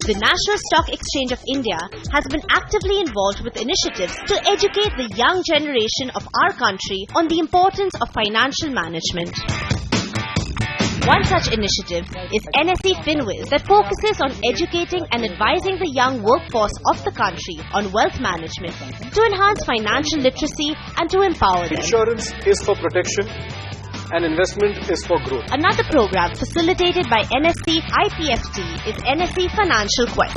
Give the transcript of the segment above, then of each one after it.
The National Stock Exchange of India has been actively involved with initiatives to educate the young generation of our country on the importance of financial management. One such initiative is NSE FinWiz that focuses on educating and advising the young workforce of the country on wealth management to enhance financial literacy and to empower them. Insurance is for protection and investment is for growth. Another program facilitated by NSE IPFT is NSE Financial Quest.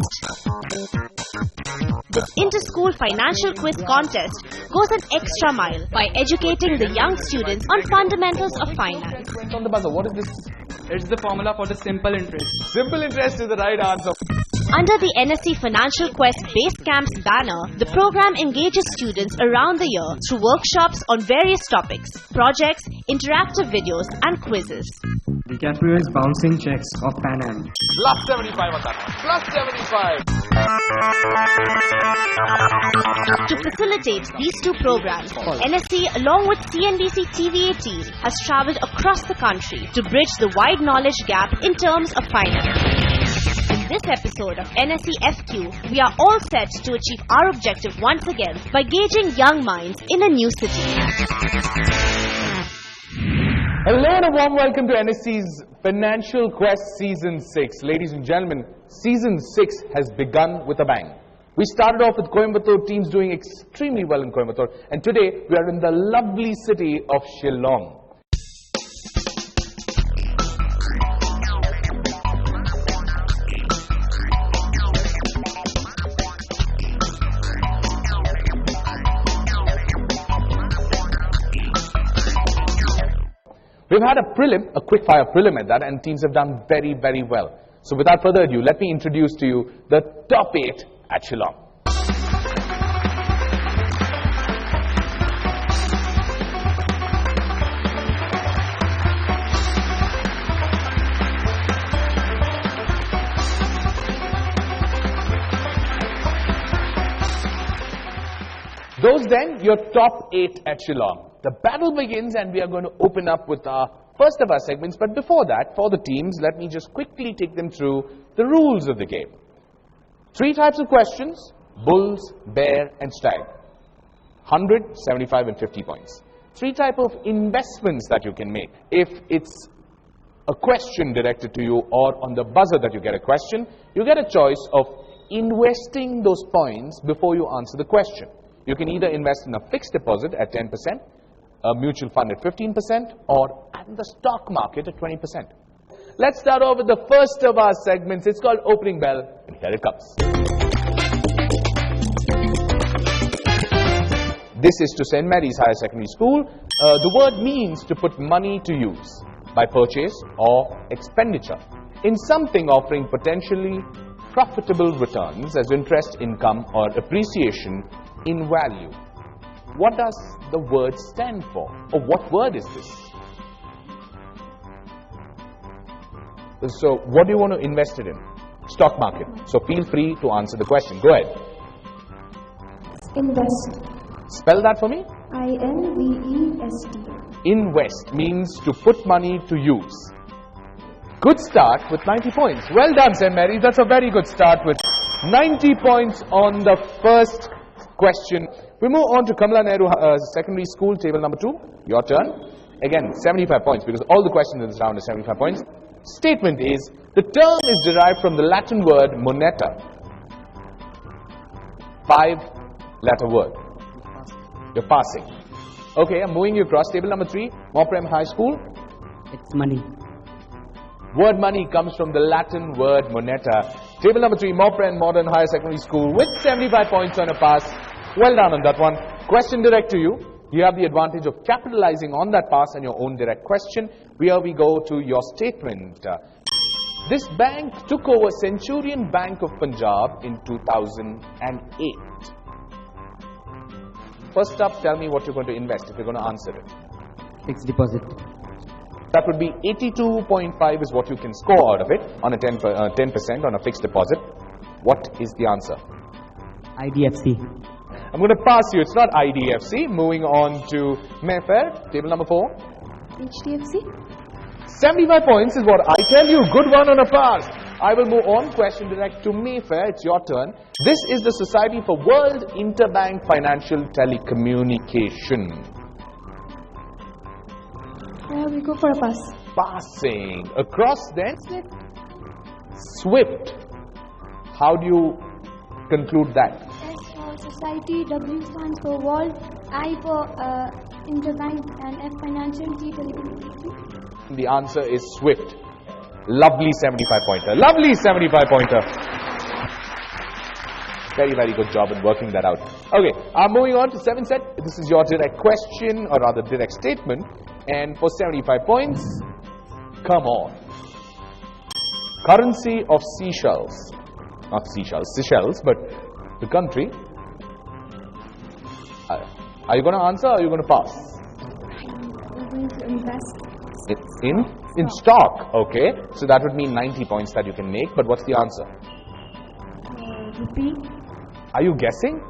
This inter-school financial quiz contest goes an extra mile by educating the young students on fundamentals of finance. On the buzzer, what is this? It's the formula for the simple interest. Simple interest is the right answer. Under the NSE Financial Quest Base Camps banner, the program engages students around the year through workshops on various topics, projects, interactive videos and quizzes. DiCaprio is bouncing checks of Pan Am. Plus 75 on that one. Plus 75. To facilitate these two programs, NSE along with CNBC TV18 has travelled across the country to bridge the wide knowledge gap in terms of finance. In this episode of NSE FQ, we are all set to achieve our objective once again by gauging young minds in a new city. Hello and a warm welcome to NSE's Financial Quest Season 6. Ladies and gentlemen, Season 6 has begun with a bang. We started off with Coimbatore teams doing extremely well in Coimbatore, and today we are in the lovely city of Shillong. We've had a quick-fire prelim at that, and teams have done very, very well. So without further ado, let me introduce to you the top 8 at Shillong. Those then, your top 8 at Shillong. The battle begins and we are going to open up with our first of our segments. But before that, for the teams, let me just quickly take them through the rules of the game. 3 types of questions: bulls, bear and stag. 100, 75 and 50 points. 3 types of investments that you can make. If it's a question directed to you or on the buzzer that you get a question, you get a choice of investing those points before you answer the question. You can either invest in a fixed deposit at 10%, a mutual fund at 15%, or at the stock market at 20%. Let's start off with the first of our segments. It's called Opening Bell, and here it comes. This is to St. Mary's Higher Secondary School. The word means to put money to use by purchase or expenditure in something offering potentially profitable returns as interest, income, or appreciation in value. What does the word stand for? Or what word is this? So, what do you want to invest it in? Stock market. So, feel free to answer the question. Go ahead. Invest. Spell that for me. I-N-V-E-S-T. Invest means to put money to use. Good start with 90 points. Well done, St. Mary. That's a very good start with 90 points on the first question. We move on to Kamala Nehru Secondary School, table number 2. Your turn. Again, 75 points because all the questions in this round are 75 points. Statement is, the term is derived from the Latin word moneta. 5-letter word. You're passing. Okay, I'm moving you across. Table number 3, Moprem High School. It's money. Word money comes from the Latin word moneta. Table number 3, Moprem Modern Higher Secondary School with 75 points on a pass. Well done on that one. Question direct to you. You have the advantage of capitalizing on that pass and your own direct question. Here we go to your statement. This bank took over Centurion Bank of Punjab in 2008. First up, tell me what you're going to invest if you're going to answer it. Fixed deposit. That would be 82.5 is what you can score out of it on a 10% on a fixed deposit. What is the answer? IDFC. I'm going to pass you. It's not IDFC. Moving on to Mayfair, table number 4. HDFC. 75 points is what I tell you. Good one on a pass. I will move on. Question direct to Mayfair. It's your turn. This is the Society for World Interbank Financial Telecommunication. We go for a pass. Passing. Across then? SWIFT. How do you conclude that? S for society, W stands for world, I for interbank, and F financial, T telecommunication. The answer is SWIFT. Lovely 75-pointer. Lovely 75-pointer. Very, very good job in working that out. Okay, moving on to 7 set. This is your direct question, or rather direct statement. And for 75 points, come on. Currency of Seychelles. Not Seychelles, Seychelles, but the country. Are you going to answer or are you going to pass? I'm going to invest. It's in stock, okay. So that would mean 90 points that you can make. But what's the answer? Rupee. Are you guessing?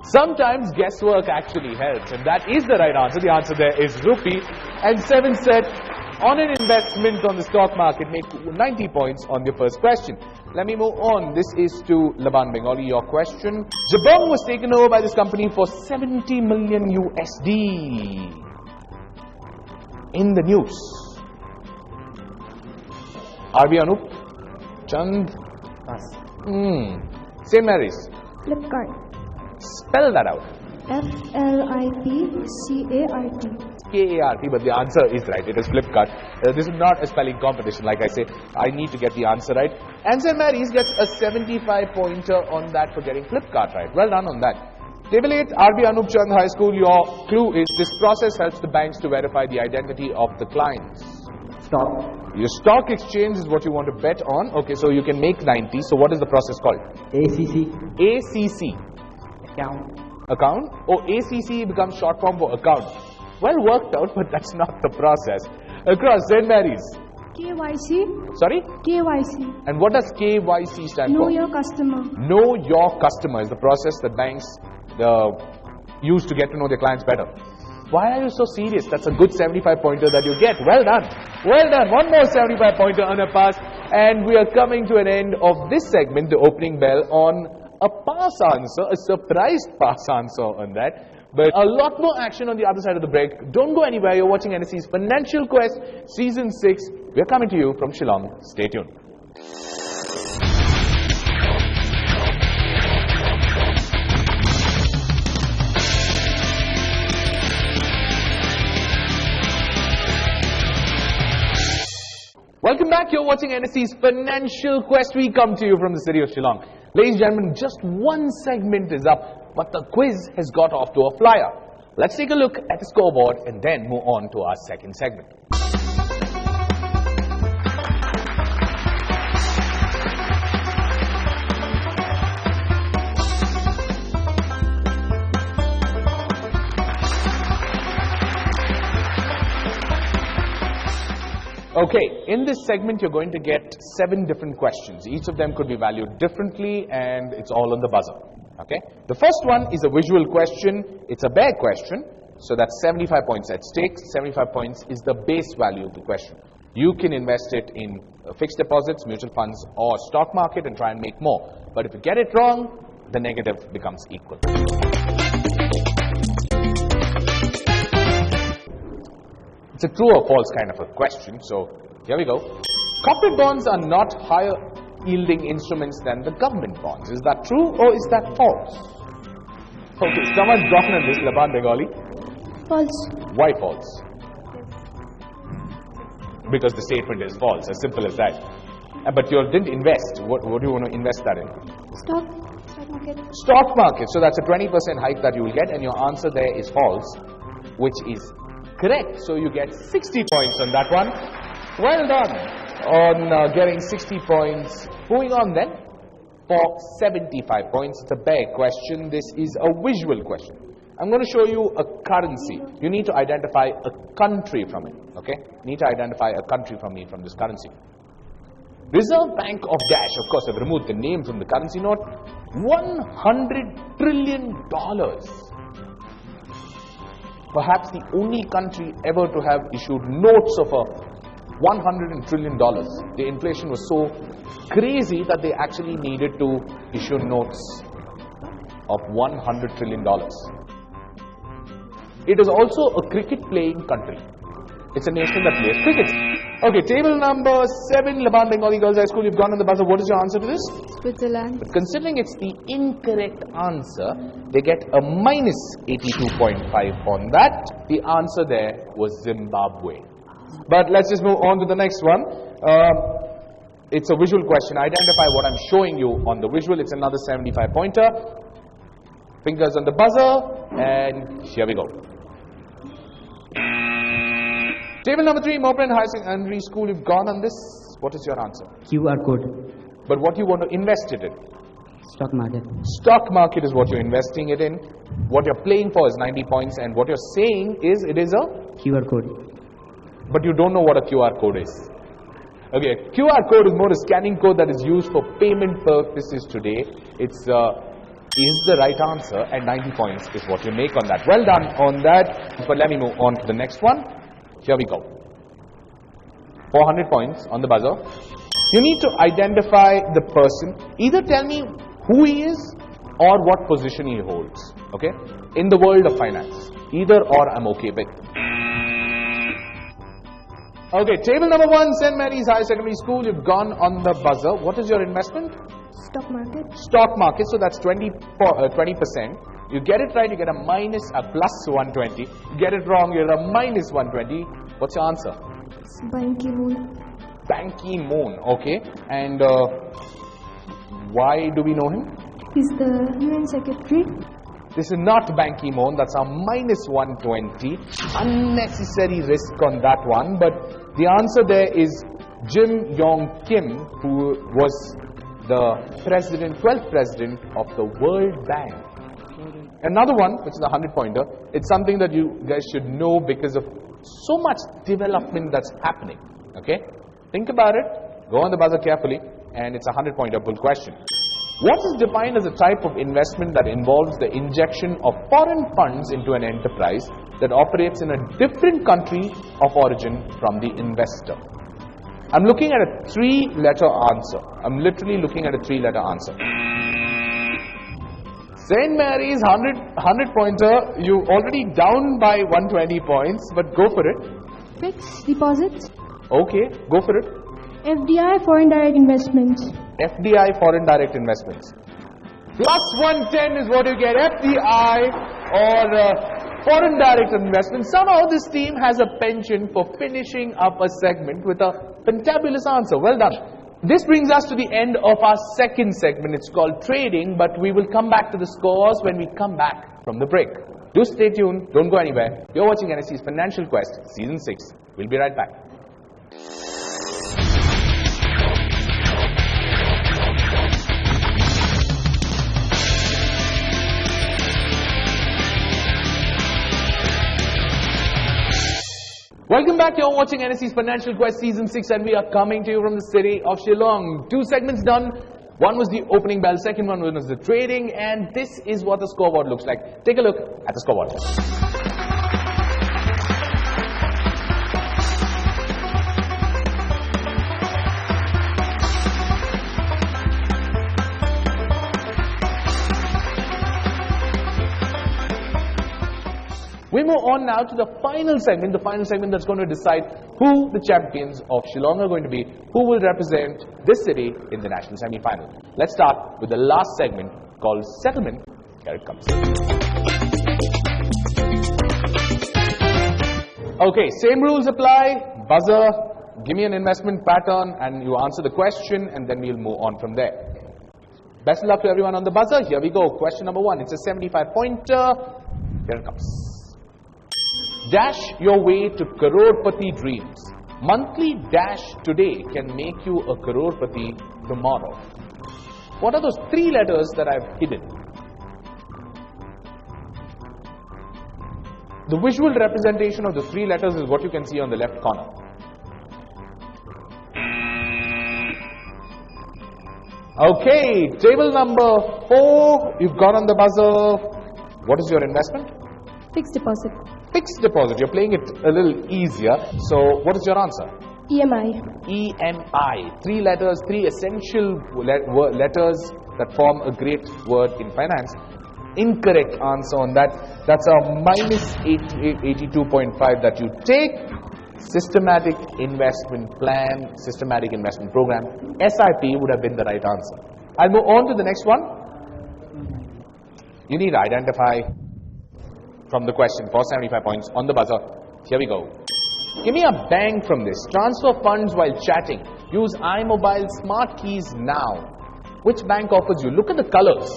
Sometimes guesswork actually helps, and that is the right answer. The answer there is rupee. And 7 said, on an investment on the stock market, make 90 points on your first question. Let me move on. This is to Laban Bengali, your question. Jabong was taken over by this company for 70 million USD. In the news. RB Anup? Chand? Pass. St. Mary's. Flipkart. Spell that out. Flipcart. K-A-R-T, but the answer is right. It is Flipkart. This is not a spelling competition, like I say. I need to get the answer right. And St. Mary's gets a 75-pointer on that for getting Flipkart right. Well done on that. Table 8, RB Anup Chand High School. Your clue is this process helps the banks to verify the identity of the clients. Stock. Your stock exchange is what you want to bet on. Okay, so you can make 90. So what is the process called? ACC. ACC. Account. Account? Oh, ACC becomes short form for account. Well worked out, but that's not the process. Across St. Mary's. KYC. Sorry? KYC. And what does KYC stand Know for? your customer. Know your customer is the process that banks use to get to know their clients better. Why are you so serious? That's a good 75-pointer that you get. Well done. Well done. One more 75-pointer on a pass. And we are coming to an end of this segment, the opening bell, on a pass answer, a surprised pass answer on that. But a lot more action on the other side of the break. Don't go anywhere. You're watching NSC's Financial Quest Season 6. We're coming to you from Shillong. Stay tuned. Welcome back. You're watching NSC's Financial Quest. We come to you from the city of Shillong. Ladies and gentlemen, just one segment is up, but the quiz has got off to a flyer. Let's take a look at the scoreboard and then move on to our second segment. Okay, in this segment you're going to get 7 different questions. Each of them could be valued differently and it's all on the buzzer. Okay, the first one is a visual question. It's a bare question, so that's 75 points at stake. 75 points is the base value of the question. You can invest it in fixed deposits, mutual funds or stock market and try and make more. But if you get it wrong, the negative becomes equal. It's a true or false kind of a question, so here we go. Corporate bonds are not higher yielding instruments than the government bonds. Is that true or is that false? Okay, someone's gotten on this, Laban Bengali. False. Why false? Because the statement is false, as simple as that. But you didn't invest. What do you want to invest that in? Stock market. Stock market. So that's a 20% hike that you will get, and your answer there is false, which is correct. So you get 60 points on that one. Well done on getting 60 points. Moving on then, for 75 points, it's a bare question. This is a visual question. I'm going to show you a currency. You need to identify a country from it. Okay? You need to identify a country from this currency. Reserve Bank of Dash, of course, I've removed the name from the currency note. $100 trillion. Perhaps the only country ever to have issued notes of $100 trillion. The inflation was so crazy that they actually needed to issue notes of $100 trillion. It is also a cricket playing country. It's a nation that plays cricket. Okay, table number 7, Laban Bengali Girls High School. You've gone on the buzzer. What is your answer to this? Switzerland. But considering it's the incorrect answer, they get a minus 82.5 on that. The answer there was Zimbabwe. But let's just move on to the next one. It's a visual question. Identify what I'm showing you on the visual. It's another 75 pointer. Fingers on the buzzer, and here we go. Table number 3, Mopan High Secondary School. You've gone on this. What is your answer? QR code. But what you want to invest it in? Stock market. Stock market is what you're investing it in. What you're playing for is 90 points, and what you're saying is it is a QR code. But you don't know what a QR code is. Okay, QR code is more a scanning code that is used for payment purposes today. It's is the right answer, and 90 points is what you make on that. Well done on that. But let me move on to the next one. Here we go. 400 points on the buzzer. You need to identify the person. Either tell me who he is or what position he holds. Okay? In the world of finance. Either or I'm okay with. Okay, table number 1, St. Mary's High Secondary School. You've gone on the buzzer. What is your investment? Stock market. Stock market, so that's 20%. You get it right, you get a plus 120. You get it wrong, you get a minus 120. What's your answer? Ban Ki-moon. Ban Ki-moon, okay. And why do we know him? He's the UN Secretary. This is not Ban Ki-moon, that's a minus 120. Unnecessary risk on that one, but the answer there is Jim Yong Kim, who was the 12th president of the World Bank. Another one, which is a 100-pointer, it's something that you guys should know because of so much development that's happening. Okay? Think about it, go on the buzzer carefully, and it's a 100-pointer bull question. What is defined as a type of investment that involves the injection of foreign funds into an enterprise that operates in a different country of origin from the investor? I'm looking at a 3-letter answer. I'm literally looking at a 3-letter answer. St. Mary's 100-pointer, you already down by 120 points, but go for it. Fixed deposits. Okay, go for it. FDI, foreign direct investments. FDI, foreign direct investments. Plus 110 is what you get. FDI or foreign direct investments. Somehow this team has a penchant for finishing up a segment with a fantabulous answer. Well done. This brings us to the end of our second segment. It's called trading, but we will come back to the scores when we come back from the break. Do stay tuned. Don't go anywhere. You're watching NSC's Financial Quest, Season 6. We'll be right back. Welcome back. You're watching NSC's Financial Quest Season 6, and we are coming to you from the city of Shillong. 2 segments done. One was the opening bell, second one was the trading, and this is what the scoreboard looks like. Take a look at the scoreboard. We move on now to the final segment that's going to decide who the champions of Shillong are going to be, who will represent this city in the national semi-final. Let's start with the last segment called Settlement. Here it comes. Okay, same rules apply. Buzzer, give me an investment pattern and you answer the question, and then we'll move on from there. Best of luck to everyone on the buzzer. Here we go. Question number 1. It's a 75-pointer. Here it comes. Dash your way to crorepati dreams. Monthly dash today can make you a crorepati tomorrow. What are those 3 letters that I've hidden? The visual representation of the 3 letters is what you can see on the left corner. Okay, table number 4. You've got on the buzzer. What is your investment? Fixed deposit. Fixed deposit. You're playing it a little easier. So, what is your answer? EMI. EMI. 3 letters, 3 essential letters that form a great word in finance. Incorrect answer on that. That's a minus 82.5 that you take. Systematic investment plan, systematic investment program. SIP would have been the right answer. I'll move on to the next one. You need to identify from the question for 75 points on the buzzer. Here we go. Give me a bang from this. Transfer funds while chatting. Use iMobile smart keys now. Which bank offers you? Look at the colors.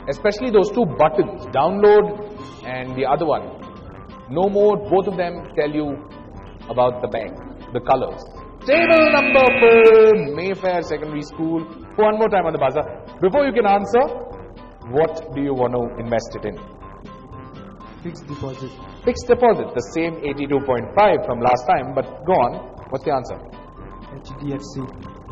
Especially those 2 buttons, download and the other one. No more, both of them tell you about the bank, the colors. Table number 4, Mayfair Secondary School. One more time on the buzzer. Before you can answer, what do you want to invest it in? Fixed deposit. Fixed deposit, the same 82.5 from last time, but go on. What's the answer? HDFC.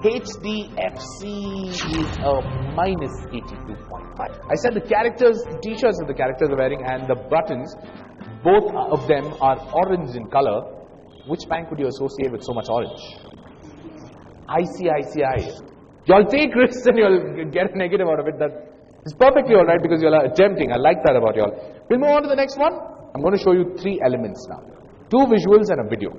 HDFC is a minus 82.5. I said the characters, the t-shirts that the characters are wearing and the buttons, both of them are orange in color. Which bank would you associate with so much orange? ICICI. Y'all take risks and you'll get a negative out of it. That is perfectly alright because you're attempting. I like that about y'all. We'll move on to the next one. I'm going to show you 3 elements now. 2 visuals and a video.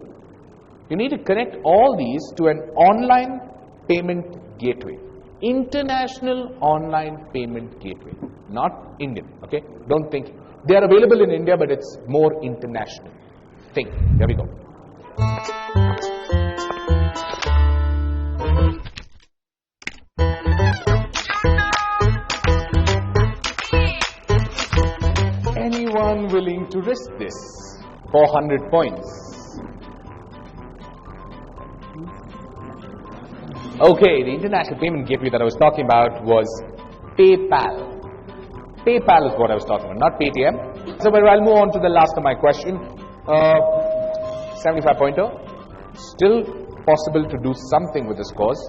You need to connect all these to an online payment gateway. International online payment gateway. Not Indian, okay? Don't think. They are available in India, but it's more international. Think. Here we go. Anyone willing to risk this? 400 points. Okay, the international payment gateway that I was talking about was PayPal. PayPal is what I was talking about, not Paytm. So I'll move on to the last of my question. 75 pointer. Still possible to do something with this course.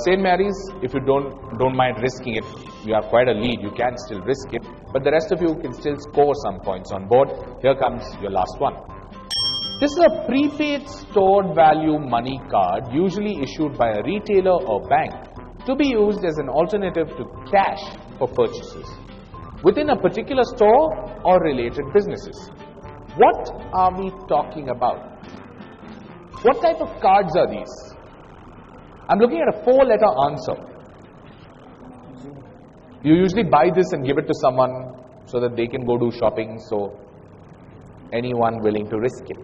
St. Mary's, if you don't mind risking it, you have quite a lead, you can still risk it. But the rest of you can still score some points on board. Here comes your last one. This is a prepaid stored value money card usually issued by a retailer or bank to be used as an alternative to cash for purchases within a particular store or related businesses. What are we talking about? What type of cards are these? I'm looking at a 4-letter answer. You usually buy this and give it to someone so that they can go do shopping, so anyone willing to risk it?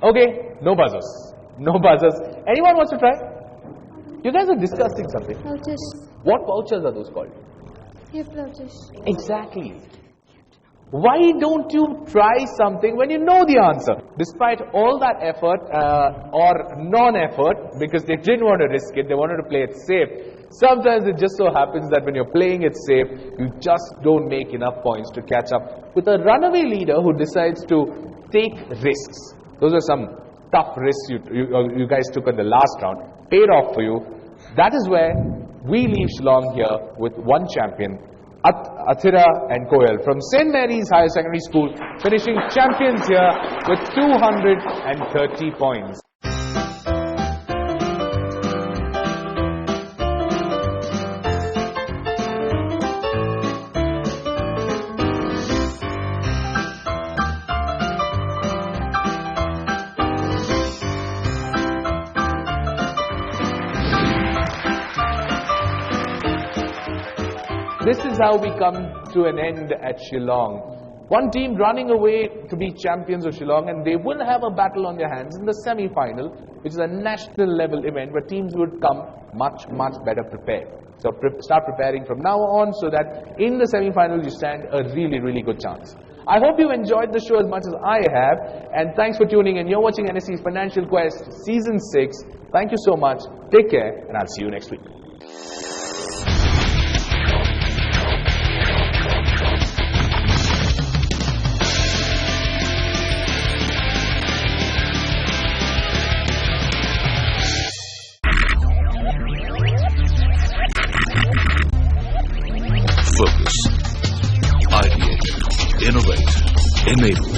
Okay, no buzzers. No buzzers. Anyone wants to try? You guys are discussing something. Vouchers. What vouchers are those called? Gift vouchers. Exactly. Why don't you try something when you know the answer? Despite all that effort or non-effort, because they didn't want to risk it, they wanted to play it safe. Sometimes it just so happens that when you're playing it safe, you just don't make enough points to catch up with a runaway leader who decides to take risks. Those are some tough risks you guys took in the last round. Paid off for you. That is where we leave Shillong here with one champion, Athira and Koel from St. Mary's Higher Secondary School, finishing champions here with 230 points. This is how we come to an end at Shillong. One team running away to be champions of Shillong, and they will have a battle on their hands in the semi-final, which is a national level event where teams would come much, much better prepared. So start preparing from now on so that in the semi-final you stand a really, really good chance. I hope you enjoyed the show as much as I have, and thanks for tuning in. You're watching NSC's Financial Quest Season 6. Thank you so much. Take care, and I'll see you next week. Focus. Ideation. enabled.